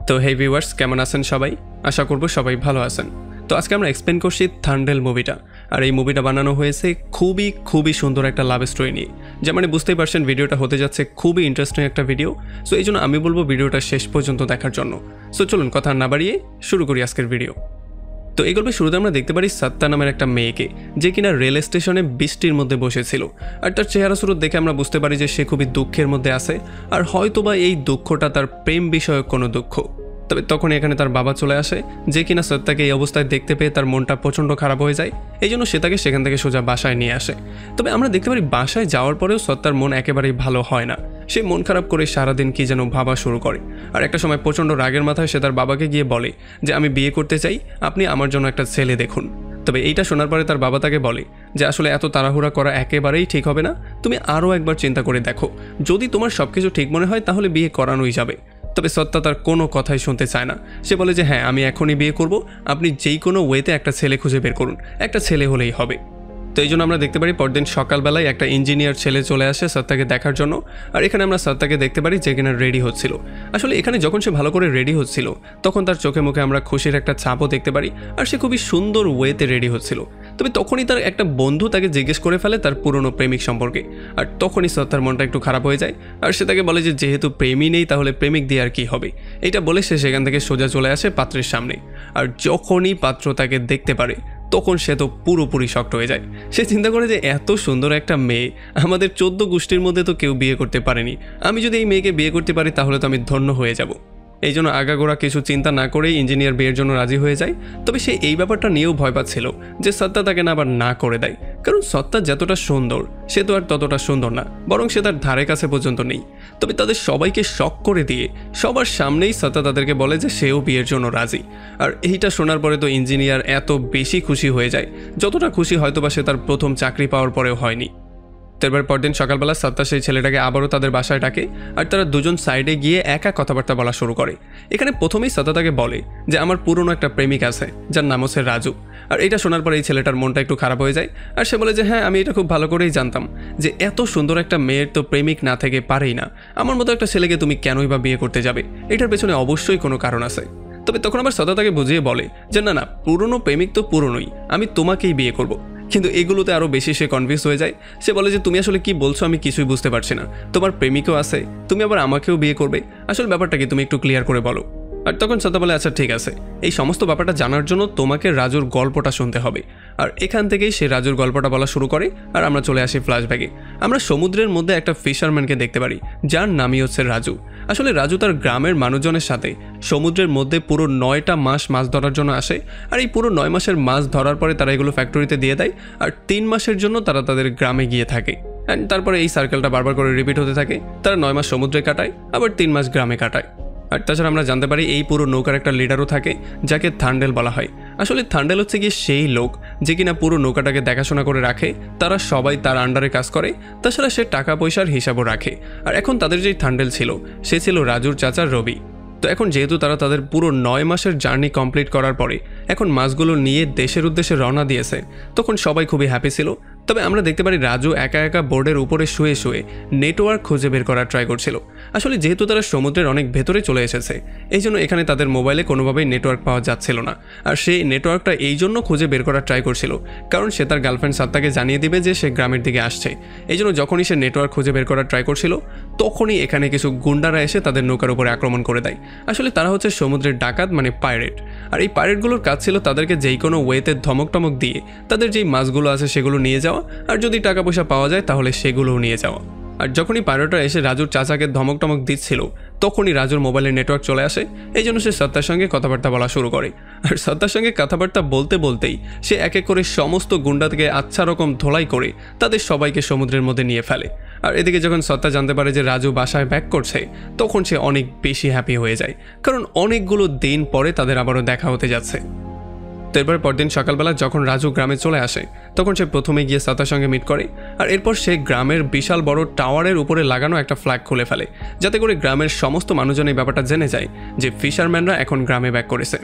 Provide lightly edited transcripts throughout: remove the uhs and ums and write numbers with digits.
তো হে ভিউয়ার্স, কেমন আছেন সবাই? আশা করব সবাই ভালো আছেন। তো আজকে আমরা এক্সপ্লেন করছি থান্ডেল মুভিটা। আর এই মুভিটা বানানো হয়েছে খুবই সুন্দর একটা লাভ স্টোরি নিয়ে। যেমন বুঝতেই পারছেন ভিডিওটা হতে যাচ্ছে খুবই ইন্টারেস্টিং একটা ভিডিও। সো এই জন্য আমি বলবো ভিডিওটা শেষ পর্যন্ত দেখার জন্য। সো চলুন কথা না বাড়িয়ে শুরু করি আজকের ভিডিও। তো এই গল্পের শুরুতে আমরা দেখতে পারি সত্তা নামের একটা মেয়েকে, যে কিনা রেল স্টেশনে বৃষ্টির মধ্যে বসেছিল। আর তার চেহারা স্বরূপ দেখে আমরা বুঝতে পারি যে সে খুবই দুঃখের মধ্যে আছে, আর হয়তোবা এই দুঃখটা তার প্রেম বিষয়ক কোনো দুঃখ। তবে তখন এখানে তার বাবা চলে আসে, যে কিনা সত্তাকে এই অবস্থায় দেখতে পেয়ে তার মনটা প্রচণ্ড খারাপ হয়ে যায়। এই জন্য সে তাকে সেখান থেকে সোজা বাসায় নিয়ে আসে। তবে আমরা দেখতে পারি বাসায় যাওয়ার পরেও সত্তার মন একেবারেই ভালো হয় না। সে মন খারাপ করে সারাদিন কি যেন ভাবা শুরু করে। আর একটা সময় প্রচণ্ড রাগের মাথায় সে তার বাবাকে গিয়ে বলে যে আমি বিয়ে করতে চাই, আপনি আমার জন্য একটা ছেলে দেখুন। তবে এইটা শোনার পরে তার বাবা তাকে বলে যে আসলে এত তাড়াহুড়া করা একেবারেই ঠিক হবে না, তুমি আরও একবার চিন্তা করে দেখো, যদি তোমার সব কিছু ঠিক মনে হয় তাহলে বিয়ে করানোই যাবে। তবে সত্তা তার কোনো কথাই শুনতে চায় না। সে বলে যে হ্যাঁ, আমি এখনই বিয়ে করব, আপনি যেই কোনো ওয়েতে একটা ছেলে খুঁজে বের করুন, একটা ছেলে হলেই হবে। তো এই জন্য আমরা দেখতে পারি পরদিন সকালবেলায় একটা ইঞ্জিনিয়ার ছেলে চলে আসে সত্তাকে দেখার জন্য। আর এখানে আমরা সত্তাকে দেখতে পারি যে কিনা রেডি হচ্ছিল। আসলে এখানে যখন সে ভালো করে রেডি হচ্ছিল তখন তার চোখে মুখে আমরা খুশির একটা ছাপও দেখতে পারি, আর সে খুবই সুন্দর ওয়েতে রেডি হচ্ছিল। তবে তখনই তার একটা বন্ধু তাকে জিজ্ঞেস করে ফেলে তার পুরনো প্রেমিক সম্পর্কে। আর তখনই সত্তার মনটা একটু খারাপ হয়ে যায়, আর সে তাকে বলে যে যেহেতু প্রেমই নেই তাহলে প্রেমিক দিয়ে আর কি হবে। এটা বলে সে সেখান থেকে সোজা চলে আসে পাত্রের সামনে। আর যখনই পাত্র তাকে দেখতে পারে তখন সে তো পুরোপুরি শক্ট হয়ে যায়। সে চিন্তা করে যে এত সুন্দর একটা মেয়ে আমাদের 14 গোষ্ঠীর মধ্যে তো কেউ বিয়ে করতে পারেনি, আমি যদি এই মেয়েকে বিয়ে করতে পারি তাহলে তো আমি ধন্য হয়ে যাব। এই জন্য আগাগোড়া কিছু চিন্তা না করেই ইঞ্জিনিয়ার বিয়ের জন্য রাজি হয়ে যায়। তবে সে এই ব্যাপারটা নিয়েও ভয় পাচ্ছিল যে সত্তা তাকে না আবার না করে দেয়, কারণ সত্তা যতটা সুন্দর সে তো আর ততটা সুন্দর না, বরং সে তার ধারে কাছে পর্যন্ত নেই। তবে তাদের সবাইকে শক করে দিয়ে সবার সামনেই সত্তা তাদেরকে বলে যে সেও বিয়ের জন্য রাজি। আর এইটা শোনার পরে তো ইঞ্জিনিয়ার এত বেশি খুশি হয়ে যায় যতটা খুশি হয়তোবা সে তার প্রথম চাকরি পাওয়ার পরেও হয়নি। এবার পরদিন সকালবেলা সত্তা সেই ছেলেটাকে আবারও তাদের বাসায় ডাকে, আর তারা দুজন সাইডে গিয়ে একা কথাবার্তা বলা শুরু করে। এখানে প্রথমেই সত্তা তাকে বলে যে আমার পুরনো একটা প্রেমিক আছে যার নাম হচ্ছে রাজু। আর এটা শোনার পরে এই ছেলেটার মনটা একটু খারাপ হয়ে যায়, আর সে বলে যে হ্যাঁ, আমি এটা খুব ভালো করেই জানতাম যে এত সুন্দর একটা মেয়ের তো প্রেমিক না থেকে পারেই না, আমার মতো একটা ছেলেকে তুমি কেনই বা বিয়ে করতে যাবে, এটার পেছনে অবশ্যই কোনো কারণ আছে। তবে তখন আবার সত্তা তাকে বুঝিয়ে বলে যে না না, পুরনো প্রেমিক তো পুরনোই, আমি তোমাকেই বিয়ে করব। কিন্তু এগুলোতে আরও বেশি সে কনফিউজ হয়ে যায়। সে বলে যে তুমি আসলে কি বলছো, আমি কিছুই বুঝতে পারছি না, তোমার প্রেমিকও আছে, তুমি আবার আমাকেও বিয়ে করবে, আসলে ব্যাপারটা কি তুমি একটু ক্লিয়ার করে বলো। আর তখন সত্তা বলে আচ্ছা ঠিক আছে, এই সমস্ত ব্যাপারটা জানার জন্য তোমাকে রাজুর গল্পটা শুনতে হবে। আর এখান থেকেই সে রাজুর গল্পটা বলা শুরু করে। আর আমরা চলে আসি ফ্ল্যাশব্যাকে। আমরা সমুদ্রের মধ্যে একটা ফিশারম্যানকে দেখতে পারি যার নামই হচ্ছে রাজু। আসলে রাজু তার গ্রামের মানুষজনের সাথে সমুদ্রের মধ্যে পুরো 9টা মাস মাছ ধরার জন্য আসে। আর এই পুরো 9 মাসের মাছ ধরার পরে তারা এগুলো ফ্যাক্টরিতে দিয়ে দেয়, আর 3 মাসের জন্য তারা তাদের গ্রামে গিয়ে থাকে। অ্যান্ড তারপরে এই সার্কেলটা বারবার করে রিপিট হতে থাকে। তারা 9 মাস সমুদ্রে কাটায়, আবার 3 মাস গ্রামে কাটায়। আর তাছাড়া আমরা জানতে পারি এই পুরো নৌকার একটা লিডারও থাকে যাকে থান্ডেল বলা হয়। আসলে থান্ডেল হচ্ছে গিয়ে সেই লোক যে কিনা পুরো নৌকাটাকে দেখাশোনা করে রাখে, তারা সবাই তার আন্ডারে কাজ করে, তাছাড়া সে টাকা পয়সার হিসাবও রাখে। আর এখন তাদের যেই থান্ডেল ছিল সে ছিল রাজুর চাচা রবি। তো এখন যেহেতু তারা তাদের পুরো 9 মাসের জার্নি কমপ্লিট করার পরে এখন মাছগুলো নিয়ে দেশের উদ্দেশ্যে রওনা দিয়েছে, তখন সবাই খুবই হ্যাপি ছিল। তবে আমরা দেখতে পারি রাজু একা একা বোর্ডের উপরে শুয়ে শুয়ে নেটওয়ার্ক খুঁজে বের করার ট্রাই করছিল। আসলে যেহেতু তারা সমুদ্রের অনেক ভেতরে চলে এসেছে এই জন্য এখানে তাদের মোবাইলে কোনোভাবেই নেটওয়ার্ক পাওয়া যাচ্ছিল না। আর সেই নেটওয়ার্কটা এই জন্য খুঁজে বের করার ট্রাই করছিল কারণ সে তার গার্লফ্রেন্ড সত্তাকে জানিয়ে দিবে যে সে গ্রামের দিকে আসছে। এই জন্য যখনই সে নেটওয়ার্ক খুঁজে বের করার ট্রাই করছিল তখনই এখানে কিছু গুন্ডারা এসে তাদের নৌকার উপরে আক্রমণ করে দেয়। আসলে তারা হচ্ছে সমুদ্রের ডাকাত, মানে পাইরেট। আর এই পাইরেটগুলোর কাজ ছিল তাদেরকে যেই কোনো ওয়েতে ধমক টমক দিয়ে তাদের যেই মাছগুলো আছে সেগুলো নিয়ে যাওয়া, আর যদি টাকা পয়সা পাওয়া যায় তাহলে সেগুলোও নিয়ে যাওয়া। আর যখনই পাইরেটরা এসে রাজুর চাচাকে ধমক টমক দিচ্ছিল তখনই রাজুর মোবাইলের নেটওয়ার্ক চলে আসে। এই জন্য সে সত্তার সঙ্গে কথাবার্তা বলা শুরু করে। আর সত্তার সঙ্গে কথাবার্তা বলতে বলতেই সে এক এক করে সমস্ত গুন্ডাকে আচ্ছা রকম ধোলাই করে তাদের সবাইকে সমুদ্রের মধ্যে নিয়ে ফেলে। আর এদিকে যখন সত্তা জানতে পারে যে রাজু বাসায় ব্যাক করছে তখন সে অনেক বেশি হ্যাপি হয়ে যায়, কারণ অনেকগুলো দিন পরে তাদের আবারও দেখা হতে যাচ্ছে। তো এরপর পরদিন সকালবেলা যখন রাজু গ্রামে চলে আসে তখন সে প্রথমে গিয়ে সত্তার সঙ্গে মিট করে। আর এরপর সে গ্রামের বিশাল বড় টাওয়ারের উপরে লাগানো একটা ফ্ল্যাগ খুলে ফেলে, যাতে করে গ্রামের সমস্ত মানুষজন এই ব্যাপারটা জেনে যায় যে ফিশারম্যানরা এখন গ্রামে ব্যাক করেছে।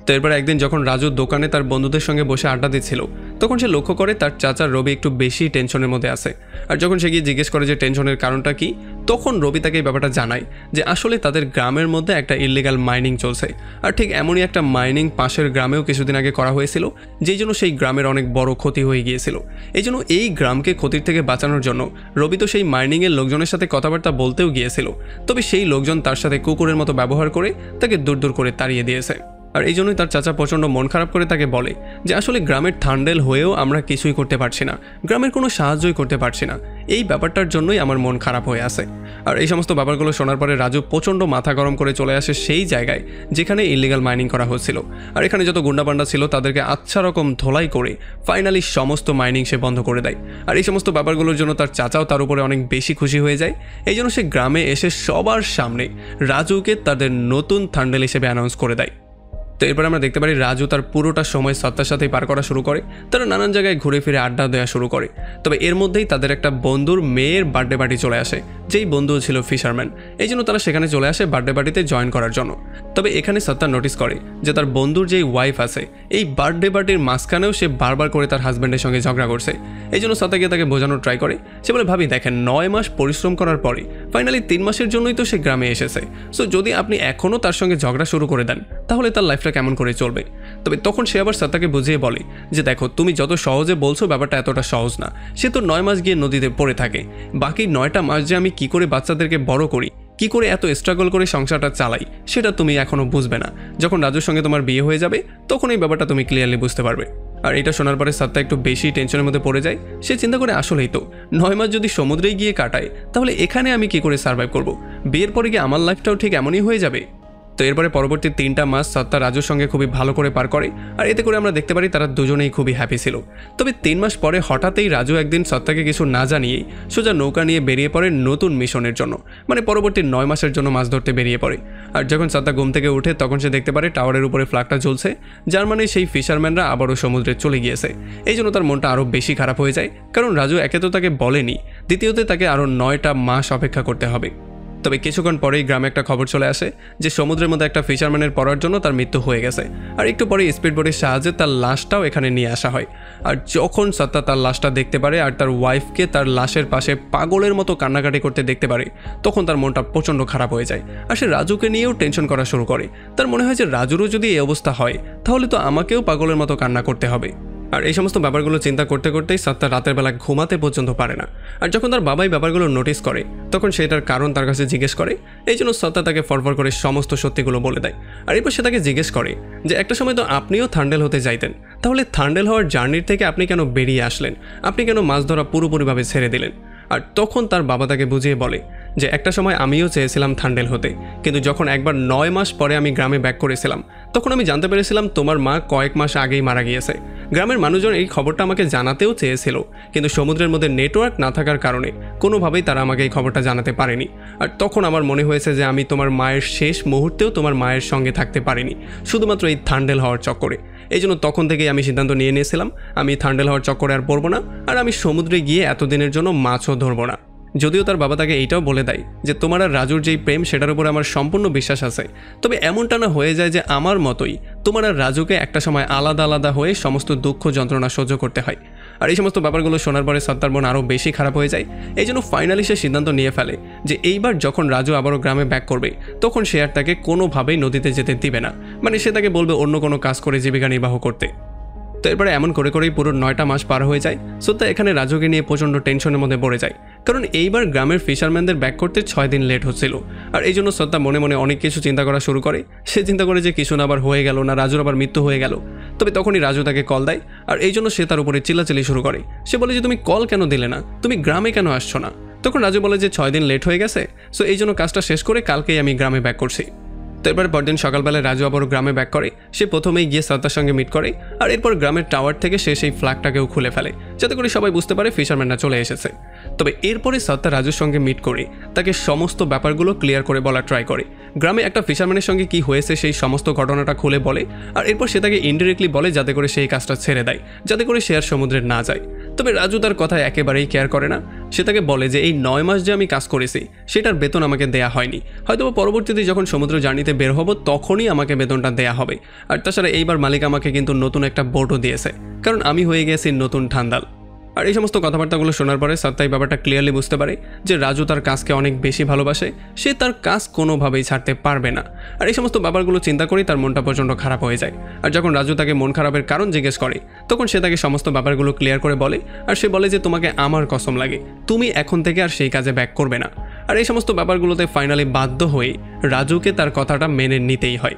তো এরপর একদিন যখন রাজু দোকানে তার বন্ধুদের সঙ্গে বসে আড্ডা দিচ্ছিল তখন সে লক্ষ্য করে তার চাচা রবি একটু বেশি টেনশনের মধ্যে আছে। আর যখন সে গিয়ে জিজ্ঞেস করে যে টেনশনের কারণটা কি, তখন রবি তাকে এই ব্যাপারটা জানায় যে আসলে তাদের গ্রামের মধ্যে একটা ইললিগাল মাইনিং চলছে, আর ঠিক এমনই একটা মাইনিং পাশের গ্রামেও কিছুদিন আগে করা হয়েছিল, যেই জন্য সেই গ্রামের অনেক বড় ক্ষতি হয়ে গিয়েছিল। এই জন্য এই গ্রামকে ক্ষতির থেকে বাঁচানোর জন্য রবি তো সেই মাইনিংয়ের লোকজনের সাথে কথাবার্তা বলতেও গিয়েছিল, তবে সেই লোকজন তার সাথে কুকুরের মতো ব্যবহার করে তাকে দূর দূর করে তাড়িয়ে দিয়েছে। আর এই জন্যই তার চাচা প্রচণ্ড মন খারাপ করে তাকে বলে যে আসলে গ্রামের থান্ডেল হয়েও আমরা কিছুই করতে পারছি না, গ্রামের কোনো সাহায্যই করতে পারছি না, এই ব্যাপারটার জন্যই আমার মন খারাপ হয়ে আসে। আর এই সমস্ত ব্যাপারগুলো শোনার পরে রাজু প্রচণ্ড মাথা গরম করে চলে আসে সেই জায়গায় যেখানে ইলিগাল মাইনিং করা হচ্ছিল। আর এখানে যত গুন্ডাপান্ডা ছিল তাদেরকে আচ্ছা রকম ধোলাই করে ফাইনালি সমস্ত মাইনিং সে বন্ধ করে দেয়। আর এই সমস্ত ব্যাপারগুলোর জন্য তার চাচাও তার উপরে অনেক বেশি খুশি হয়ে যায়। এই জন্য সে গ্রামে এসে সবার সামনে রাজুকে তাদের নতুন থান্ডেল হিসেবে অ্যানাউন্স করে দেয়। তো এরপর আমরা দেখতে পারি রাজু তার পুরোটা সময় সত্তার সাথেই পার করা শুরু করে, তারা নানান জায়গায় ঘুরে ফিরে আড্ডা দেওয়া শুরু করে। তবে এর মধ্যেই তাদের একটা বন্ধুর মেয়ের বার্থডে পার্টি চলে আসে, যেই বন্ধু ছিল ফিশারম্যান। এই জন্য তারা সেখানে চলে আসে বার্থডে পার্টিতে জয়েন করার জন্য। তবে এখানে সত্তা নোটিস করে যে তার বন্ধুর যেই ওয়াইফ আছে এই বার্থডে পার্টির মাঝখানেও সে বারবার করে তার হাজব্যান্ডের সঙ্গে ঝগড়া করছে। এই জন্য সত্তা গিয়ে তাকে বোঝানোর ট্রাই করে। সে বলে, ভাবি দেখেন 9 মাস পরিশ্রম করার পরে ফাইনালি 3 মাসের জন্যই তো সে গ্রামে এসেছে, সো যদি আপনি এখনও তার সঙ্গে ঝগড়া শুরু করে দেন তাহলে তার লাইফটা কেমন করে চলবে। তবে তখন সে আবার সত্তাকে বুঝিয়ে বলে যে দেখো, তুমি যত সহজে বলছো ব্যাপারটা এতটা সহজ না, সে তো 9 মাস গিয়ে নদীতে পড়ে থাকে, বাকি 9টা মাস যে আমি কি করে বাচ্চাদেরকে বড় করি, কি করে এত স্ট্রাগল করে সংসারটা চালাই, সেটা তুমি এখনো বুঝবে না। যখন রাজুর সঙ্গে তোমার বিয়ে হয়ে যাবে তখন এই ব্যাপারটা তুমি ক্লিয়ারলি বুঝতে পারবে। আর এটা শোনার পরে সত্তা একটু বেশি টেনশনের মধ্যে পড়ে যায়। সে চিন্তা করে আসলেই তো 9 মাস যদি সমুদ্রে গিয়ে কাটায় তাহলে এখানে আমি কি করে সার্ভাইভ করব, বিয়ের পরে কি আমার লাইফটাও ঠিক এমনই হয়ে যাবে। তো এরপরে পরবর্তী 3টা মাস সত্তা রাজুর সঙ্গে খুবই ভালো করে পার করে, আর এতে করে আমরা দেখতে পারি তারা দুজনেই খুবই হ্যাপি ছিল। তবে 3 মাস পরে হঠাৎই রাজু একদিন সত্তাকে কিছু না জানিয়েই সোজা নৌকা নিয়ে বেরিয়ে পড়ে নতুন মিশনের জন্য, মানে পরবর্তী 9 মাসের জন্য মাছ ধরতে বেরিয়ে পড়ে। আর যখন সত্তা ঘুম থেকে উঠে তখন সে দেখতে পারে টাওয়ারের উপরে ফ্ল্যাগটা জ্বলছে, যার মানে সেই ফিশারম্যানরা আবারও সমুদ্রে চলে গিয়েছে। এই জন্য তার মনটা আরও বেশি খারাপ হয়ে যায়, কারণ রাজু একে তো তাকে বলেনি, দ্বিতীয়তে তাকে আরও 9টা মাস অপেক্ষা করতে হবে। তবে কিছুক্ষণ পরেই গ্রামে একটা খবর চলে আসে যে সমুদ্রের মধ্যে একটা ফিশারম্যানের পড়ার জন্য তার মৃত্যু হয়ে গেছে। আর একটু পরে স্পিডবোটের সাহায্যে তার লাশটাও এখানে নিয়ে আসা হয়। আর যখন সত্তা তার লাশটা দেখতে পারে আর তার ওয়াইফকে তার লাশের পাশে পাগলের মতো কান্নাকাটি করতে দেখতে পারে, তখন তার মনটা প্রচণ্ড খারাপ হয়ে যায়। আর সে রাজুকে নিয়েও টেনশন করা শুরু করে। তার মনে হয় যে রাজুরও যদি এই অবস্থা হয় তাহলে তো আমাকেও পাগলের মতো কান্না করতে হবে। আর এই সমস্ত ব্যাপারগুলো চিন্তা করতে করতেই সত্তা রাতের বেলা ঘুমাতে পর্যন্ত পারে না। আর যখন তার বাবাই ব্যাপারগুলো নোটিস করে তখন সেটার কারণ তার কাছে জিজ্ঞেস করে। এই জন্য সত্তা তাকে ফরফর করে সমস্ত সত্যিগুলো বলে দেয়। আর এরপর সে তাকে জিজ্ঞেস করে যে একটা সময় তো আপনিও থান্ডেল হতে চাইতেন, তাহলে থান্ডেল হওয়ার জার্নির থেকে আপনি কেন বেরিয়ে আসলেন, আপনি কেন মাছ ধরা পুরোপুরিভাবে ছেড়ে দিলেন। আর তখন তার বাবা তাকে বুঝিয়ে বলে যে একটা সময় আমিও চেয়েছিলাম থান্ডেল হতে, কিন্তু যখন একবার 9 মাস পরে আমি গ্রামে ব্যাক করেছিলাম তখন আমি জানতে পেরেছিলাম তোমার মা কয়েক মাস আগেই মারা গিয়েছে। গ্রামের মানুষজন এই খবরটা আমাকে জানাতেও চেয়েছিল, কিন্তু সমুদ্রের মধ্যে নেটওয়ার্ক না থাকার কারণে কোনোভাবেই তারা আমাকে এই খবরটা জানাতে পারেনি। আর তখন আমার মনে হয়েছে যে আমি তোমার মায়ের শেষ মুহূর্তেও তোমার মায়ের সঙ্গে থাকতে পারিনি, শুধুমাত্র এই থান্ডেল হওয়ার চক্করে। এই জন্য তখন থেকেই আমি সিদ্ধান্ত নিয়ে নিয়েছিলাম আমি থান্ডেল হওয়ার চক্করে আর পড়বো না, আর আমি সমুদ্রে গিয়ে এতদিনের জন্য মাছও ধরবো না। যদিও তার বাবা তাকে এইটাও বলে দেয় যে তোমার আর রাজুর যেই প্রেম সেটার উপরে আমার সম্পূর্ণ বিশ্বাস আছে, তবে এমনটা না হয়ে যায় যে আমার মতোই তোমার আর রাজুকে একটা সময় আলাদা আলাদা হয়ে সমস্ত দুঃখ যন্ত্রণা সহ্য করতে হয়। আর এই সমস্ত ব্যাপারগুলো শোনার পরে সত্তার মন আরও বেশি খারাপ হয়ে যায়। এই জন্য ফাইনালি সে সিদ্ধান্ত নিয়ে ফেলে যে এইবার যখন রাজু আবারও গ্রামে ব্যাক করবে তখন সে আর তাকে কোনোভাবেই নদীতে যেতে দিবে না, মানে সে তাকে বলবে অন্য কোনো কাজ করে জীবিকা নির্বাহ করতে। তো এরপরে এমন করে করেই পুরো 9টা মাস পার হয়ে যায়। সত্তা এখানে রাজুকে নিয়ে প্রচণ্ড টেনশনের মধ্যে পড়ে যায়, কারণ এইবার গ্রামের ফিশারম্যানদের ব্যাক করতে 6 দিন লেট হচ্ছিল। আর এই জন্য সত্তা মনে মনে অনেক কিছু চিন্তা করা শুরু করে। সে চিন্তা করে যে কিছু না আবার হয়ে গেল না, রাজুর আবার মৃত্যু হয়ে গেল। তবে তখনই রাজু তাকে কল দেয়, আর এই জন্য সে তার উপরে চিল্লাচিল্লি শুরু করে। সে বলে যে তুমি কল কেন দিলে না, তুমি গ্রামে কেন আসছো না। তখন রাজু বলে যে 6 দিন লেট হয়ে গেছে, সো এই জন্য কাজটা শেষ করে কালকেই আমি গ্রামে ব্যাক করছি। তো এরপর পরদিন সকালবেলায় রাজু আবারও গ্রামে ব্যাক করে। সে প্রথমেই গিয়ে সত্তার সঙ্গে মিট করে, আর এরপর গ্রামের টাওয়ার থেকে সে সেই ফ্ল্যাগটাকেও খুলে ফেলে যাতে করে সবাই বুঝতে পারে ফিশারম্যানরা চলে এসেছে। তবে এরপরে সত্তা রাজুর সঙ্গে মিট করে তাকে সমস্ত ব্যাপারগুলো ক্লিয়ার করে বলার ট্রাই করে। গ্রামে একটা ফিশারম্যানের সঙ্গে কি হয়েছে সেই সমস্ত ঘটনাটা খুলে বলে, আর এরপর সে তাকে ইনডিরেক্টলি বলে যাতে করে সেই কাজটা ছেড়ে দেয়, যাতে করে সে আর সমুদ্রে না যায়। তবে রাজু তার কথা একেবারেই কেয়ার করে না। সে তাকে বলে যে এই 9 মাস যে আমি কাজ করেছি সেটার বেতন আমাকে দেয়া হয়নি, হয়তো পরবর্তীতে যখন সমুদ্র জার্নিতে বের হব তখনই আমাকে বেতনটা দেয়া হবে। আর তাছাড়া এইবার মালিক আমাকে কিন্তু নতুন একটা বোটও দিয়েছে, কারণ আমি হয়ে গেছি নতুন ঠান্ডাল। আর এই সমস্ত কথাবার্তাগুলো শোনার পরে সত্তা এই ব্যাপারটা ক্লিয়ারলি বুঝতে পারে যে রাজু তার কাজকে অনেক বেশি ভালোবাসে, সে তার কাজ কোনোভাবেই ছাড়তে পারবে না। আর এই সমস্ত ব্যাপারগুলো চিন্তা করেই তার মনটা প্রচণ্ড খারাপ হয়ে যায়। আর যখন রাজু তাকে মন খারাপের কারণ জিজ্ঞেস করে তখন সে তাকে সমস্ত ব্যাপারগুলো ক্লিয়ার করে বলে। আর সে বলে যে তোমাকে আমার কসম লাগে, তুমি এখন থেকে আর সেই কাজে ব্যাক করবে না। আর এই সমস্ত ব্যাপারগুলোতে ফাইনালি বাধ্য হয়ে রাজুকে তার কথাটা মেনে নিতেই হয়।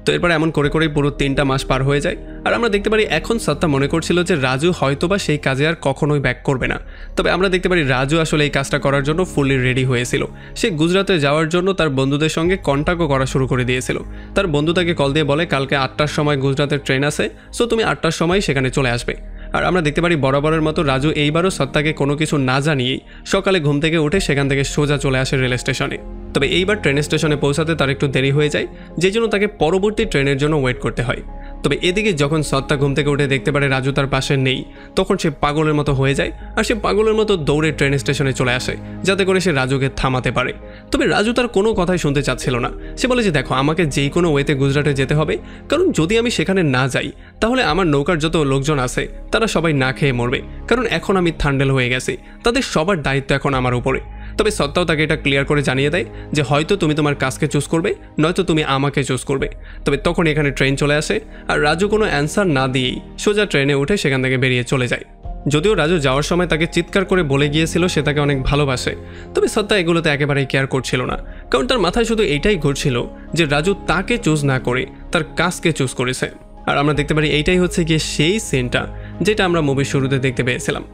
তো এরপর এমন করে করেই পুরো 3টা মাস পার হয়ে যায়। আর আমরা দেখতে পারি এখন সত্তা মনে করছিল যে রাজু হয়তোবা সেই কাজে আর কখনোই ব্যাক করবে না। তবে আমরা দেখতে পারি রাজু আসলে এই কাজটা করার জন্য ফুললি রেডি হয়েছিল। সে গুজরাটে যাওয়ার জন্য তার বন্ধুদের সঙ্গে কন্ট্যাক্টও করা শুরু করে দিয়েছিল। তার বন্ধু তাকে কল দিয়ে বলে কালকে 8টার সময় গুজরাতের ট্রেন আছে, সো তুমি 8টার সময় সেখানে চলে আসবে। আর আমরা দেখতে পারি বরাবরের মতো রাজু এইবারও সত্তাকে কোনো কিছু না জানিয়েই সকালে ঘুম থেকে উঠে সেখান থেকে সোজা চলে আসে রেল স্টেশনে। তবে এইবার ট্রেন স্টেশনে পৌঁছাতে তার একটু দেরি হয়ে যায়, যে জন্য তাকে পরবর্তী ট্রেনের জন্য ওয়েট করতে হয়। তবে এদিকে যখন সত্তা ঘুম থেকে উঠে দেখতে পারে রাজু তার পাশে নেই, তখন সে পাগলের মতো হয়ে যায়। আর সে পাগলের মতো দৌড়ে ট্রেন স্টেশনে চলে আসে যাতে করে সে রাজুকে থামাতে পারে। তবে রাজু তার কোনো কথাই শুনতে চাচ্ছিল না। সে বলে যে দেখো, আমাকে যেই কোনো ওয়েতে গুজরাটে যেতে হবে, কারণ যদি আমি সেখানে না যাই তাহলে আমার নৌকার যত লোকজন আছে তারা সবাই না খেয়ে মরবে, কারণ এখন আমি থান্ডেল হয়ে গেছি, তাদের সবার দায়িত্ব এখন আমার উপরে। তবে সত্তাও তাকে এটা ক্লিয়ার করে জানিয়ে দেয় যে হয়তো তুমি তোমার কাজকে চুজ করবে, নয়তো তুমি আমাকে চুজ করবে। তবে তখন এখানে ট্রেন চলে আসে আর রাজু কোনো অ্যান্সার না দিয়েই সোজা ট্রেনে উঠে সেখান থেকে বেরিয়ে চলে যায়। যদিও রাজু যাওয়ার সময় তাকে চিৎকার করে বলে গিয়েছিল সে তাকে অনেক ভালোবাসে, তবে সত্তা এগুলোতে একেবারেই কেয়ার করছিল না, কারণ তার মাথায় শুধু এইটাই ঘুরছিল যে রাজু তাকে চুজ না করে তার কাজকে চুজ করেছে। আর আমরা দেখতে পারি এইটাই হচ্ছে গিয়ে সেই সিনটা যেটা আমরা মুভির শুরুতে দেখতে পেয়েছিলাম।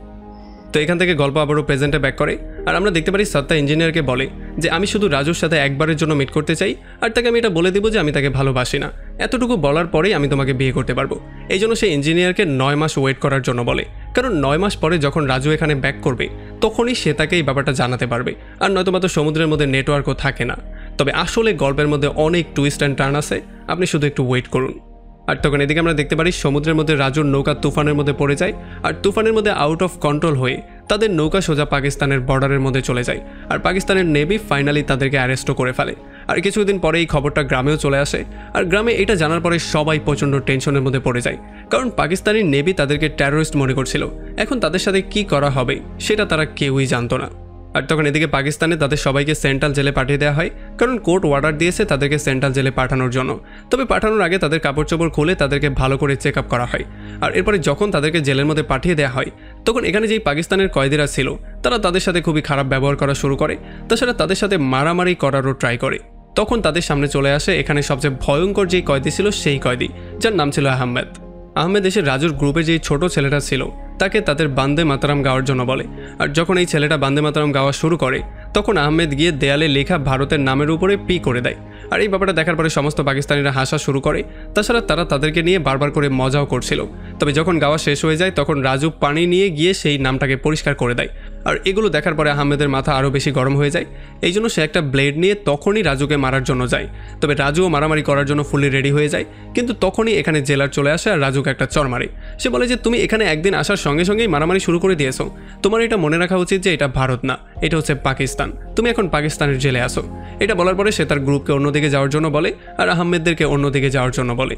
তো এখান থেকে গল্প আবারও প্রেজেন্টে ব্যাক করে আর আমরা দেখতে পারি সত্তা ইঞ্জিনিয়ারকে বলে যে আমি শুধু রাজুর সাথে একবারের জন্য মিট করতে চাই, আর তাকে আমি এটা বলে দিব যে আমি তাকে ভালোবাসি না। এতটুকু বলার পরেই আমি তোমাকে বিয়ে করতে পারবো। এই জন্য সে ইঞ্জিনিয়ারকে 9 মাস ওয়েট করার জন্য বলে, কারণ 9 মাস পরে যখন রাজু এখানে ব্যাক করবে তখনই সে তাকে এই ব্যাপারটা জানাতে পারবে। আর নয়তো তো সমুদ্রের মধ্যে নেটওয়ার্কও থাকে না। তবে আসলে গল্পের মধ্যে অনেক টুইস্ট অ্যান্ড টার্ন আছে, আপনি শুধু একটু ওয়েট করুন। আর তখন এদিকে আমরা দেখতে পারি সমুদ্রের মধ্যে রাজুর নৌকা তুফানের মধ্যে পড়ে যায়, আর তুফানের মধ্যে আউট অফ কন্ট্রোল হয়ে তাদের নৌকা সোজা পাকিস্তানের বর্ডারের মধ্যে চলে যায়। আর পাকিস্তানের নেভি ফাইনালি তাদেরকে অ্যারেস্টও করে ফেলে। আর কিছুদিন পরে এই খবরটা গ্রামেও চলে আসে, আর গ্রামে এটা জানার পরে সবাই প্রচণ্ড টেনশনের মধ্যে পড়ে যায়, কারণ পাকিস্তানি নেভি তাদেরকে টেরোরিস্ট মনে করছিল। এখন তাদের সাথে কি করা হবে সেটা তারা কেউই জানতো না। আর তখন এদিকে পাকিস্তানে তাদের সবাইকে সেন্ট্রাল জেলে পাঠিয়ে দেওয়া হয়, কারণ কোর্ট অর্ডার দিয়েছে তাদেরকে সেন্ট্রাল জেলে পাঠানোর জন্য। তবে পাঠানোর আগে তাদের কাপড় চোপড় খুলে তাদেরকে ভালো করে চেক আপ করা হয়। আর এরপরে যখন তাদেরকে জেলের মধ্যে পাঠিয়ে দেওয়া হয় তখন এখানে যেই পাকিস্তানের কয়েদিরা ছিল তারা তাদের সাথে খুবই খারাপ ব্যবহার করা শুরু করে, তাছাড়া তাদের সাথে মারামারি করারও ট্রাই করে। তখন তাদের সামনে চলে আসে এখানে সবচেয়ে ভয়ঙ্কর যেই কয়েদি ছিল সেই কয়েদি, যার নাম ছিল আহমেদ এসে রাজুর গ্রুপে যেই ছোট ছেলেটা ছিল তাকে তাদের বান্দে মাতারাম গাওয়ার জন্য বলে। আর যখন এই ছেলেটা বান্দে মাতারাম গাওয়া শুরু করে তখন আহমেদ গিয়ে দেয়ালে লেখা ভারতের নামের উপরে পি করে দেয়। আর এই ব্যাপারটা দেখার পরে সমস্ত পাকিস্তানিরা হাসা শুরু করে, তাছাড়া তারা তাদেরকে নিয়ে বারবার করে মজাও করছিল। তবে যখন গাওয়া শেষ হয়ে যায় তখন রাজু পানি নিয়ে গিয়ে সেই নামটাকে পরিষ্কার করে দেয়। আর এগুলো দেখার পরে আহমেদের মাথা আরও বেশি গরম হয়ে যায়, এই জন্য সে একটা ব্লেড নিয়ে তখনই রাজুকে মারার জন্য যায়। তবে রাজুও মারামারি করার জন্য ফুললি রেডি হয়ে যায়, কিন্তু তখনই এখানে জেলার চলে আসে আর রাজুকে একটা চর মারে। সে বলে যে তুমি এখানে একদিন আসার সঙ্গে সঙ্গেই মারামারি শুরু করে দিয়েছো, তোমার এটা মনে রাখা উচিত যে এটা ভারত না, এটা হচ্ছে পাকিস্তান, তুমি এখন পাকিস্তানের জেলে আসো। এটা বলার পরে সে তার গ্রুপকে অন্যদিকে যাওয়ার জন্য বলে আর আহমেদদেরকে অন্যদিকে যাওয়ার জন্য বলে।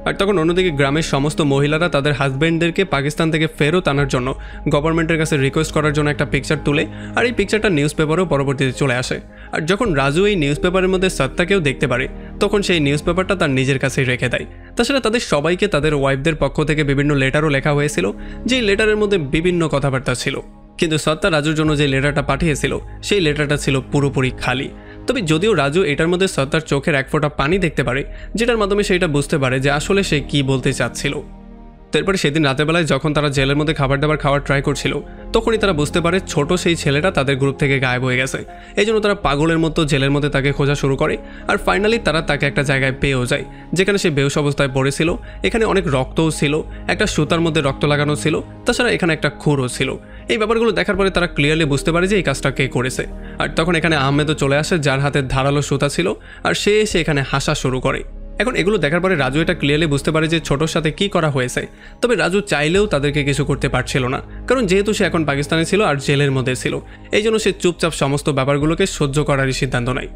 আর তখন অন্যদিকে গ্রামের সমস্ত মহিলারা তাদের হাজব্যান্ডদেরকে পাকিস্তান থেকে ফেরত আনার জন্য গভর্নমেন্টের কাছে রিকোয়েস্ট করার জন্য একটা পিকচার তুলে, আর এই পিকচারটা নিউজ পেপারেও পরবর্তীতে চলে আসে। আর যখন রাজু এই নিউজ পেপারের মধ্যে সত্তাকেও দেখতে পারে তখন সেই নিউজ পেপারটা তার নিজের কাছেই রেখে দেয়। তাছাড়া তাদের সবাইকে তাদের ওয়াইফদের পক্ষ থেকে বিভিন্ন লেটারও লেখা হয়েছিল, যেই লেটারের মধ্যে বিভিন্ন কথাবার্তা ছিল, কিন্তু সত্তা রাজুর জন্য যে লেটারটা পাঠিয়েছিল সেই লেটারটা ছিল পুরোপুরি খালি। তবে যদিও রাজু এটার মধ্যে সত্তার চোখের এক ফোঁটা পানি দেখতে পারে, যেটার মাধ্যমে সেটা বুঝতে পারে যে আসলে সে কি বলতে চাচ্ছিল। তারপরে সেদিন রাতের বেলায় যখন তারা জেলের মধ্যে খাবার দাবার খাওয়ার ট্রাই করছিল তখনই তারা বুঝতে পারে ছোট সেই ছেলেটা তাদের গ্রুপ থেকে গায়েব হয়ে গেছে। এই জন্য তারা পাগলের মতো জেলের মধ্যে তাকে খোঁজা শুরু করে, আর ফাইনালি তারা তাকে একটা জায়গায় পেয়েও যায় যেখানে সে বেহুশ অবস্থায় পড়েছিল। এখানে অনেক রক্তও ছিল, একটা সুতার মধ্যে রক্ত লাগানো ছিল, তাছাড়া এখানে একটা খুরও ছিল। এই ব্যাপারগুলো দেখার পরে তারা ক্লিয়ারলি বুঝতে পারে যে এই কাজটা কে করেছে। আর তখন এখানে আহমেদও চলে আসে যার হাতে ধারালো সুতা ছিল, আর সে এসে এখানে হাসা শুরু করে। এখন এগুলো দেখার পরে রাজু এটা ক্লিয়ারলি বুঝতে পারে যে ছোটোর সাথে কি করা হয়েছে। তবে রাজু চাইলেও তাদেরকে কিছু করতে পারছিল না, কারণ যেহেতু সে এখন পাকিস্তানে ছিল আর জেলের মধ্যে ছিল, এই জন্য সে চুপচাপ সমস্ত ব্যাপারগুলোকে সহ্য করারই সিদ্ধান্ত নেয়।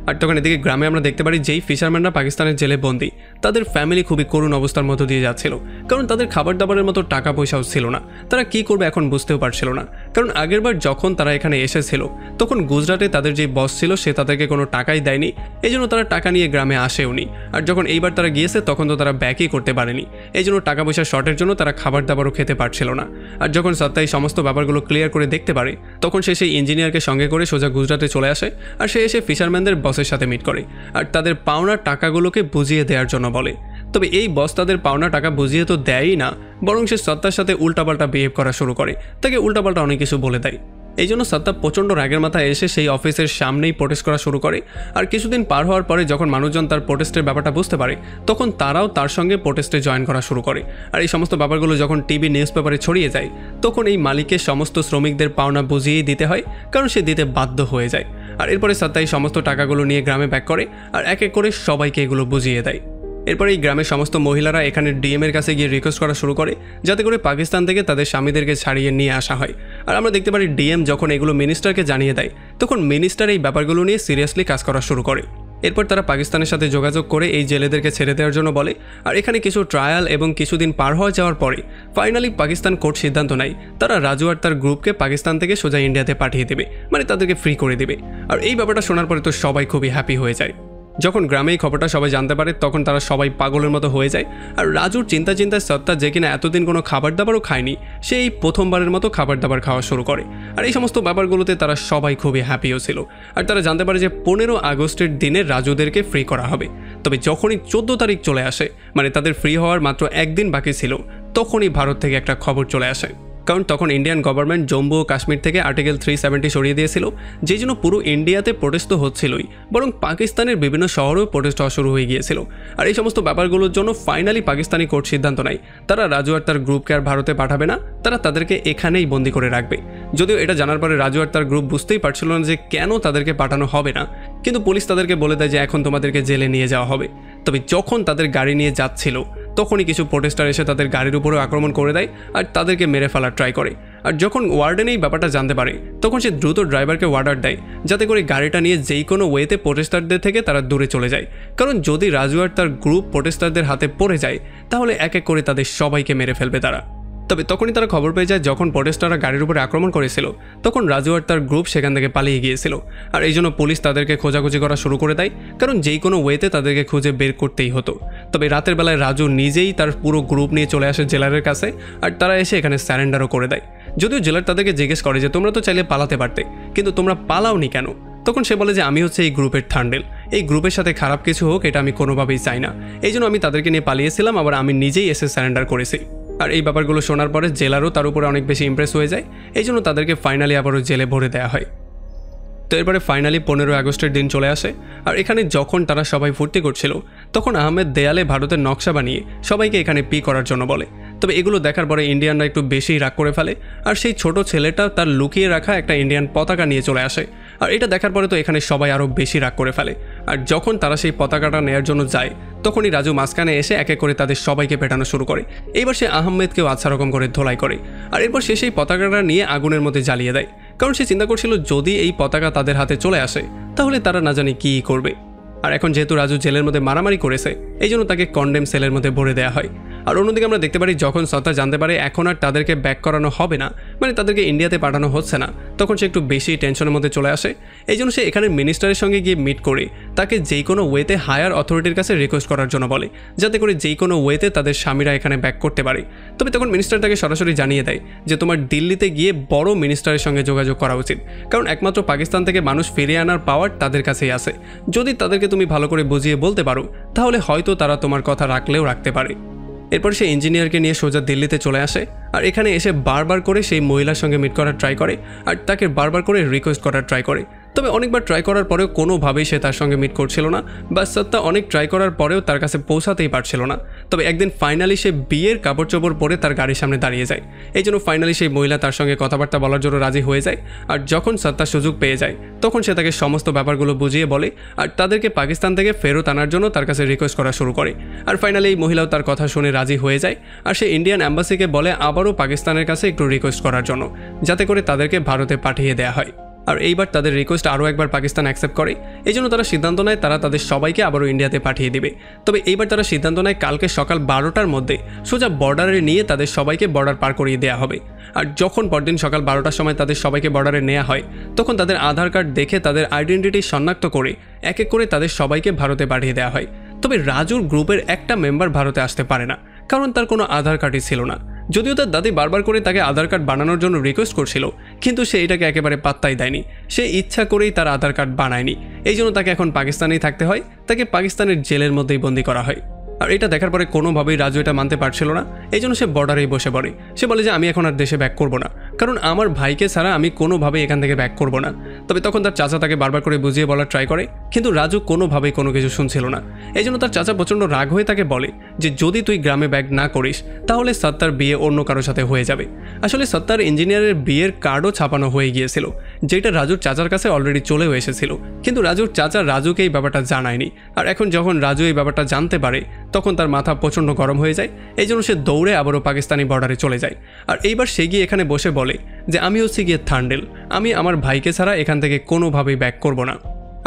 আর তখন এদিকে গ্রামে আমরা দেখতে পারি যেই ফিশারম্যানরা পাকিস্তানের জেলে বন্দী তাদের ফ্যামিলি খুবই করুণ অবস্থার মধ্য দিয়ে যাচ্ছিল, কারণ তাদের খাবার দাবারের মতো টাকা পয়সাও ছিল না। তারা কি করবে এখন বুঝতেও পারছিল না, কারণ আগেরবার যখন তারা এখানে এসেছিল তখন গুজরাটে তাদের যে বস ছিল সে তাদেরকে কোনো টাকাই দেয়নি, এই জন্য তারা টাকা নিয়ে গ্রামে আসেওনি। আর যখন এইবার তারা গিয়েছে তখন তো তারা ব্যাকই করতে পারেনি, এই জন্য টাকা পয়সা শর্টের জন্য তারা খাবার দাবারও খেতে পারছিল না। আর যখন সত্তা এই সমস্ত ব্যাপারগুলো ক্লিয়ার করে দেখতে পারে তখন সে সেই ইঞ্জিনিয়ারকে সঙ্গে করে সোজা গুজরাটে চলে আসে, আর সে এসে ফিশারম্যানদের বসের সাথে মিট করে আর তাদের পাওনা টাকাগুলোকে বুঝিয়ে দেওয়ার জন্য বলে। তবে এই বস তাদের পাওনা টাকা বুঝিয়ে তো দেয়ই না, বরং সে সত্তার সাথে উল্টাপাল্টা বিহেভ করা শুরু করে, তাকে উল্টাপাল্টা অনেক কিছু বলে দেয়। এই জন্য সত্তা প্রচণ্ড রাগের মাথায় এসে সেই অফিসের সামনেই প্রোটেস্ট করা শুরু করে। আর কিছুদিন পার হওয়ার পরে যখন মানুষজন তার প্রোটেস্টের ব্যাপারটা বুঝতে পারে তখন তারাও তার সঙ্গে প্রোটেস্টে জয়েন করা শুরু করে। আর এই সমস্ত ব্যাপারগুলো যখন টিভি নিউজ পেপারে ছড়িয়ে যায় তখন এই মালিকের সমস্ত শ্রমিকদের পাওনা বুঝিয়েই দিতে হয়, কারণ সে দিতে বাধ্য হয়ে যায়। আর এরপরে সত্তা এই সমস্ত টাকাগুলো নিয়ে গ্রামে ব্যাক করে আর এক এক করে সবাইকে এগুলো বুঝিয়ে দেয়। এরপরে এই গ্রামের সমস্ত মহিলারা এখানে ডিএমের কাছে গিয়ে রিকোয়েস্ট করা শুরু করে যাতে করে পাকিস্তান থেকে তাদের স্বামীদেরকে ছাড়িয়ে নিয়ে আসা হয়। আর আমরা দেখতে পারি ডিএম যখন এগুলো মিনিস্টারকে জানিয়ে দেয় তখন মিনিস্টার এই ব্যাপারগুলো নিয়ে সিরিয়াসলি কাজ করা শুরু করে। এরপর তারা পাকিস্তানের সাথে যোগাযোগ করে এই জেলেদেরকে ছেড়ে দেওয়ার জন্য বলে। আর এখানে কিছু ট্রায়াল এবং কিছুদিন পার হয়ে যাওয়ার পরে ফাইনালি পাকিস্তান কোর্ট সিদ্ধান্ত নেয় তারা রাজু আর তার গ্রুপকে পাকিস্তান থেকে সোজা ইন্ডিয়াতে পাঠিয়ে দেবে, মানে তাদেরকে ফ্রি করে দেবে। আর এই ব্যাপারটা শোনার পরে তো সবাই খুবই হ্যাপি হয়ে যায়। যখন গ্রামে এই খবরটা সবাই জানতে পারে তখন তারা সবাই পাগলের মতো হয়ে যায়। আর রাজুর চিন্তায় সত্তা যে কিনা এতদিন কোনো খাবার দাবারও খায়নি সেই প্রথমবারের মতো খাবার দাবার খাওয়া শুরু করে। আর এই সমস্ত ব্যাপারগুলোতে তারা সবাই খুবই হ্যাপিও ছিল। আর তারা জানতে পারে যে 15 আগস্টের দিনে রাজুদেরকে ফ্রি করা হবে। তবে যখনই 14 তারিখ চলে আসে, মানে তাদের ফ্রি হওয়ার মাত্র একদিন বাকি ছিল, তখনই ভারত থেকে একটা খবর চলে আসে। কারণ তখন ইন্ডিয়ান গভর্নমেন্ট জম্মু ও কাশ্মীর থেকে আর্টিকেল 370 সরিয়ে দিয়েছিল, যেই জন্য পুরো ইন্ডিয়াতে প্রোটেস্ট তো হচ্ছিলই, বরং পাকিস্তানের বিভিন্ন শহরেও প্রোটেস্ট হওয়া শুরু হয়ে গিয়েছিল। আর এই সমস্ত ব্যাপারগুলোর জন্য ফাইনালি পাকিস্তানি কোর্ট সিদ্ধান্ত নেয় তারা রাজু আর তার গ্রুপকে আর ভারতে পাঠাবে না, তারা তাদেরকে এখানেই বন্দি করে রাখবে। যদিও এটা জানার পরে রাজু আর তার গ্রুপ বুঝতেই পারছিল না যে কেন তাদেরকে পাঠানো হবে না, কিন্তু পুলিশ তাদেরকে বলে দেয় যে এখন তোমাদেরকে জেলে নিয়ে যাওয়া হবে। তবে যখন তাদের গাড়ি নিয়ে যাচ্ছিল তখনই কিছু প্রোটেস্টার এসে তাদের গাড়ির উপরেও আক্রমণ করে দেয় আর তাদেরকে মেরে ফেলার ট্রাই করে। আর যখন ওয়ার্ডেন এই ব্যাপারটা জানতে পারে তখন সে দ্রুত ড্রাইভারকে অর্ডার দেয় যাতে করে গাড়িটা নিয়ে যেই কোনো ওয়েতে প্রোটেস্টারদের থেকে তারা দূরে চলে যায়, কারণ যদি রাজু আর তার গ্রুপ প্রোটেস্টারদের হাতে পড়ে যায় তাহলে এক এক করে তাদের সবাইকে মেরে ফেলবে তারা। তবে তখনই তারা খবর পেয়ে যায় যখন প্রোটেস্টাররা গাড়ির উপরে আক্রমণ করেছিল তখন রাজু আর তার গ্রুপ সেখান থেকে পালিয়ে গিয়েছিল। আর এই জন্য পুলিশ তাদেরকে খোঁজাখুঁজি করা শুরু করে দেয়, কারণ যেই কোনো ওয়েতে তাদেরকে খুঁজে বের করতেই হতো। তবে রাতের বেলায় রাজু নিজেই তার পুরো গ্রুপ নিয়ে চলে আসে জেলারের কাছে, আর তারা এসে এখানে স্যারেন্ডারও করে দেয়। যদিও জেলার তাদেরকে জিজ্ঞেস করে যে তোমরা তো চাইলে পালাতে পারতে, কিন্তু তোমরা পালাওনি কেন? তখন সে বলে যে আমি হচ্ছে এই গ্রুপের থান্ডেল, এই গ্রুপের সাথে খারাপ কিছু হোক এটা আমি কোনোভাবেই চাই না, এই জন্য আমি তাদেরকে নিয়ে পালিয়েছিলাম, আবার আমি নিজেই এসে স্যারেন্ডার করেছি। আর এই ব্যাপারগুলো শোনার পরে জেলারও তার উপরে অনেক বেশি ইমপ্রেস হয়ে যায়, এই জন্য তাদেরকে ফাইনালি আবারও জেলে ভরে দেওয়া হয়। তো এরপরে ফাইনালি 15 আগস্টের দিন চলে আসে। আর এখানে যখন তারা সবাই ফুর্তি করছিল তখন আহমেদ দেয়ালে ভারতের নকশা বানিয়ে সবাইকে এখানে পি করার জন্য বলে। তবে এগুলো দেখার পরে ইন্ডিয়ানরা একটু বেশি রাগ করে ফেলে, আর সেই ছোট ছেলেটা তার লুকিয়ে রাখা একটা ইন্ডিয়ান পতাকা নিয়ে চলে আসে। আর এটা দেখার পরে তো এখানে সবাই আরও বেশি রাগ করে ফেলে। আর যখন তারা সেই পতাকাটা নেয়ার জন্য যায় তখনই রাজু মাঝখানে এসে এক এক করে তাদের সবাইকে পেটানো শুরু করে। এইবার সে আহমেদকেও আচ্ছা রকম করে ধোলাই করে, আর এরপর সে সেই পতাকাটা নিয়ে আগুনের মধ্যে জ্বালিয়ে দেয়, কারণ সে চিন্তা করছিল যদি এই পতাকা তাদের হাতে চলে আসে তাহলে তারা না জানি কী করবে। আর এখন যেহেতু রাজু জেলের মধ্যে মারামারি করেছে এই জন্য তাকে কন্ডেম সেলের মধ্যে ভরে দেওয়া হয়। আর অন্যদিকে আমরা দেখতে পারি যখন সত্তা জানতে পারে এখন আর তাদেরকে ব্যাক করানো হবে না, মানে তাদেরকে ইন্ডিয়াতে পাঠানো হচ্ছে না, তখন সে একটু বেশি টেনশনের মধ্যে চলে আসে। এই জন্য সে এখানে মিনিস্টারের সঙ্গে গিয়ে মিট করে তাকে যেই কোনো ওয়েতে হায়ার অথরিটির কাছে রিকোয়েস্ট করার জন্য বলে, যাতে করে যেই কোনো ওয়েতে তাদের স্বামীরা এখানে ব্যাক করতে পারে। তবে তখন মিনিস্টার তাকে সরাসরি জানিয়ে দেয় যে তোমার দিল্লিতে গিয়ে বড় মিনিস্টারের সঙ্গে যোগাযোগ করা উচিত, কারণ একমাত্র পাকিস্তান থেকে মানুষ ফিরিয়ে আনার পাওয়ার তাদের কাছেই আছে। যদি তাদেরকে তুমি ভালো করে বুঝিয়ে বলতে পারো তাহলে হয়তো তারা তোমার কথা রাখলেও রাখতে পারে। এরপর সে ইঞ্জিনিয়ারকে নিয়ে সোজা দিল্লিতে চলে আসে, আর এখানে এসে বারবার করে সেই মহিলার সঙ্গে মিট করার ট্রাই করে আর তাকে বারবার করে রিকোয়েস্ট করার ট্রাই করে। তবে অনেকবার ট্রাই করার পরেও কোনোভাবেই সে তার সঙ্গে মিট করছিল না, বা সত্তা অনেক ট্রাই করার পরেও তার কাছে পৌঁছাতেই পারছিল না। তবে একদিন ফাইনালি সে বিয়ের কাপড় চোপড় পরে তার গাড়ির সামনে দাঁড়িয়ে যায়, এই জন্য ফাইনালি সেই মহিলা তার সঙ্গে কথাবার্তা বলার জন্য রাজি হয়ে যায়। আর যখন সত্তা সুযোগ পেয়ে যায় তখন সে তাকে সমস্ত ব্যাপারগুলো বুঝিয়ে বলে আর তাদেরকে পাকিস্তান থেকে ফেরত আনার জন্য তার কাছে রিকোয়েস্ট করা শুরু করে। আর ফাইনালি এই মহিলাও তার কথা শুনে রাজি হয়ে যায়, আর সে ইন্ডিয়ান অ্যাম্বাসিকে বলে আবারও পাকিস্তানের কাছে একটু রিকোয়েস্ট করার জন্য, যাতে করে তাদেরকে ভারতে পাঠিয়ে দেওয়া হয়। আর এইবার তাদের রিকোয়েস্ট আরও একবার পাকিস্তান অ্যাকসেপ্ট করে, এই জন্য তারা সিদ্ধান্ত নেয় তারা তাদের সবাইকে আবারও ইন্ডিয়াতে পাঠিয়ে দিবে। তবে এইবার তারা সিদ্ধান্ত নেয় কালকে সকাল 12টার মধ্যে সোজা বর্ডারে নিয়ে তাদের সবাইকে বর্ডার পার করিয়ে দেওয়া হবে। আর যখন পরদিন সকাল 12টার সময় তাদের সবাইকে বর্ডারে নেওয়া হয়, তখন তাদের আধার কার্ড দেখে তাদের আইডেন্টিটি শনাক্ত করে এক এক করে তাদের সবাইকে ভারতে পাঠিয়ে দেওয়া হয়। তবে রাজুর গ্রুপের একটা মেম্বার ভারতে আসতে পারে না, কারণ তার কোনো আধার কার্ডই ছিল না। যদিও তার দাদি বারবার করে তাকে আধার কার্ড বানানোর জন্য রিকোয়েস্ট করছিল, কিন্তু সে এটাকে একেবারে পাত্তাই দেয়নি। সে ইচ্ছা করেই তার আধার কার্ড বানায়নি, এই জন্য তাকে এখন পাকিস্তানেই থাকতে হয়। তাকে পাকিস্তানের জেলের মধ্যেই বন্দি করা হয়। আর এটা দেখার পরে কোনোভাবেই রাজু এটা মানতে পারছিল না, এই জন্য সে বর্ডারেই বসে পড়ে। সে বলে যে আমি এখন আর দেশে ব্যাক করবো না, কারণ আমার ভাইকে ছাড়া আমি কোনোভাবেই এখান থেকে ব্যাক করবো না। তবে তখন তার চাচা তাকে বারবার করে বুঝিয়ে বলার ট্রাই করে, কিন্তু রাজু কোনোভাবেই কোনো কিছু শুনছিল না। এই জন্য তার চাচা প্রচণ্ড রাগ হয়ে তাকে বলে যে যদি তুই গ্রামে ব্যাক না করিস তাহলে সত্তার বিয়ে অন্য কারোর সাথে হয়ে যাবে। আসলে সত্তার ইঞ্জিনিয়ারের বিয়ের কার্ডও ছাপানো হয়ে গিয়েছিল, যেটা রাজুর চাচার কাছে অলরেডি চলেও এসেছিল, কিন্তু রাজুর চাচা রাজুকে এই ব্যাপারটা জানায়নি। আর এখন যখন রাজু এই ব্যাপারটা জানতে পারে, তখন তার মাথা প্রচণ্ড গরম হয়ে যায়। এই জন্য সে দৌড়ে আবারও পাকিস্তানি বর্ডারে চলে যায়। আর এইবার সে গিয়ে এখানে বসে বলে যে আমি হচ্ছে গিয়ে থান্ডেল, আমি আমার ভাইকে ছাড়া এখান থেকে কোনোভাবেই ব্যাক করব না।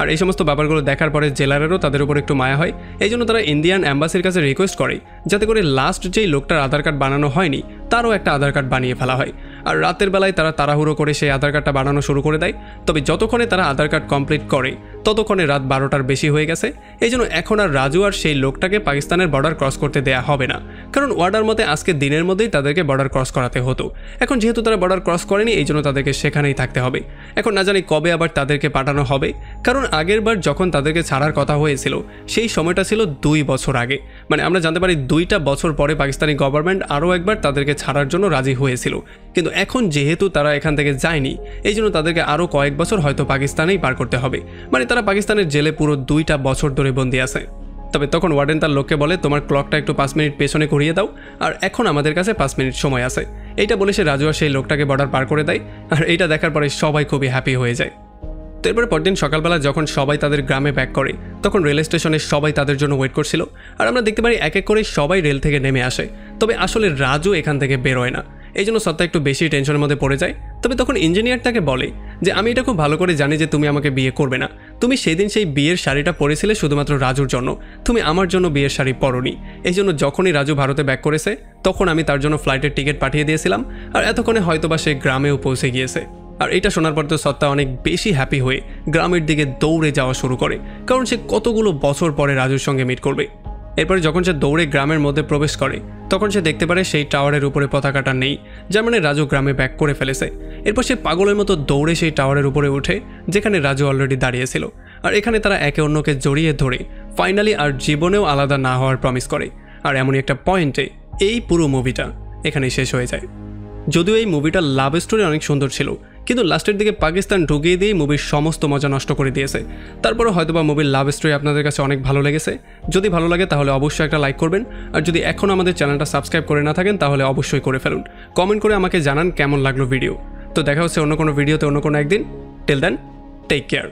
আর এই সমস্ত ব্যাপারগুলো দেখার পরে জেলারেরও তাদের উপর একটু মায়া হয়, এই জন্য তারা ইন্ডিয়ান অ্যাম্বাসির কাছে রিকোয়েস্ট করে যাতে করে লাস্ট যেই লোকটার আধার কার্ড বানানো হয়নি তারও একটা আধার কার্ড বানিয়ে ফেলা হয়। আর রাতের বেলায় তারা তাড়াহুড়ো করে সেই আধার কার্ডটা বানানো শুরু করে দেয়। তবে যতক্ষণে তারা আধার কার্ড কমপ্লিট করে ততক্ষণে রাত 12টার বেশি হয়ে গেছে। এই জন্য এখন আর রাজু আর সেই লোকটাকে পাকিস্তানের বর্ডার ক্রস করতে দেয়া হবে না, কারণ ওয়ার্ডার মতে আজকে দিনের মধ্যেই তাদেরকে বর্ডার ক্রস করাতে হতো। এখন যেহেতু তারা বর্ডার ক্রস করেনি, এই জন্য তাদেরকে সেখানেই থাকতে হবে। এখন না জানি কবে আবার তাদেরকে পাঠানো হবে, কারণ আগের বার যখন তাদেরকে ছাড়ার কথা হয়েছিল সেই সময়টা ছিল 2 বছর আগে। মানে আমরা জানতে পারি 2টা বছর পরে পাকিস্তানি গভর্নমেন্ট আরও একবার তাদেরকে ছাড়ার জন্য রাজি হয়েছিল। কিন্তু এখন যেহেতু তারা এখান থেকে যায়নি, এই জন্য তাদেরকে আরও কয়েক বছর হয়তো পাকিস্তানেই পার করতে হবে। মানে তারা পাকিস্তানের জেলে পুরো 2টা বছর ধরে বন্দি আছে। তবে তখন ওয়ার্ডেন তার লোককে বলে তোমার ক্লকটা একটু 5 মিনিট পেছনে ঘুরিয়ে দাও, আর এখন আমাদের কাছে 5 মিনিট সময় আছে। এইটা বলে সে রাজু আর সেই লোকটাকে বর্ডার পার করে দেয়। আর এইটা দেখার পরে সবাই খুবই হ্যাপি হয়ে যায়। তো এরপরে পরদিন সকালবেলা যখন সবাই তাদের গ্রামে ব্যাক করে, তখন রেল স্টেশনে সবাই তাদের জন্য ওয়েট করছিল। আর আমরা দেখতে পারি এক এক করে সবাই রেল থেকে নেমে আসে। তবে আসলে রাজু এখান থেকে বেরোয় না, এই জন্য সত্তা একটু বেশি টেনশনের মধ্যে পড়ে যায়। তবে তখন ইঞ্জিনিয়ার তাকে বলে যে আমি এটা খুব ভালো করে জানি যে তুমি আমাকে বিয়ে করবে না। তুমি সেদিন সেই বিয়ের শাড়িটা পরেছিলে শুধুমাত্র রাজুর জন্য, তুমি আমার জন্য বিয়ের শাড়ি পরোনি। এই জন্য যখনই রাজু ভারতে ব্যাক করেছে তখন আমি তার জন্য ফ্লাইটের টিকিট পাঠিয়ে দিয়েছিলাম, আর এতক্ষণে হয়তোবা সে গ্রামেও পৌঁছে গিয়েছে। আর এটা শোনার পর তো সত্তা অনেক বেশি হ্যাপি হয়ে গ্রামের দিকে দৌড়ে যাওয়া শুরু করে, কারণ সে কতগুলো বছর পরে রাজুর সঙ্গে মিট করবে। এরপরে যখন সে দৌড়ে গ্রামের মধ্যে প্রবেশ করে, তখন সে দেখতে পারে সেই টাওয়ারের উপরে পতাকাটা নেই, যার মানে রাজু গ্রামে ব্যাক করে ফেলেছে। এরপর সে পাগলের মতো দৌড়ে সেই টাওয়ারের উপরে ওঠে যেখানে রাজু অলরেডি দাঁড়িয়েছিল। আর এখানে তারা একে অন্যকে জড়িয়ে ধরে ফাইনালি আর জীবনেও আলাদা না হওয়ার প্রমিস করে। আর এমনই একটা পয়েন্টে এই পুরো মুভিটা এখানেই শেষ হয়ে যায়। যদিও এই মুভিটার লাভ স্টোরি অনেক সুন্দর ছিল, কিন্তু লাস্টের দিকে পাকিস্তান ঢুকিয়ে দিয়ে মুভির সমস্ত মজা নষ্ট করে দিয়েছে। তারপরে হয়তোবা মুভির লাভ স্টোরি আপনাদের কাছে অনেক ভালো লেগেছে। যদি ভালো লাগে তাহলে অবশ্যই একটা লাইক করবেন, আর যদি এখনও আমাদের চ্যানেলটা সাবস্ক্রাইব করে না থাকেন তাহলে অবশ্যই করে ফেলুন। কমেন্ট করে আমাকে জানান কেমন লাগলো ভিডিও। তো দেখা হচ্ছে অন্য কোনো ভিডিওতে অন্য কোনো একদিন। Till then, take care.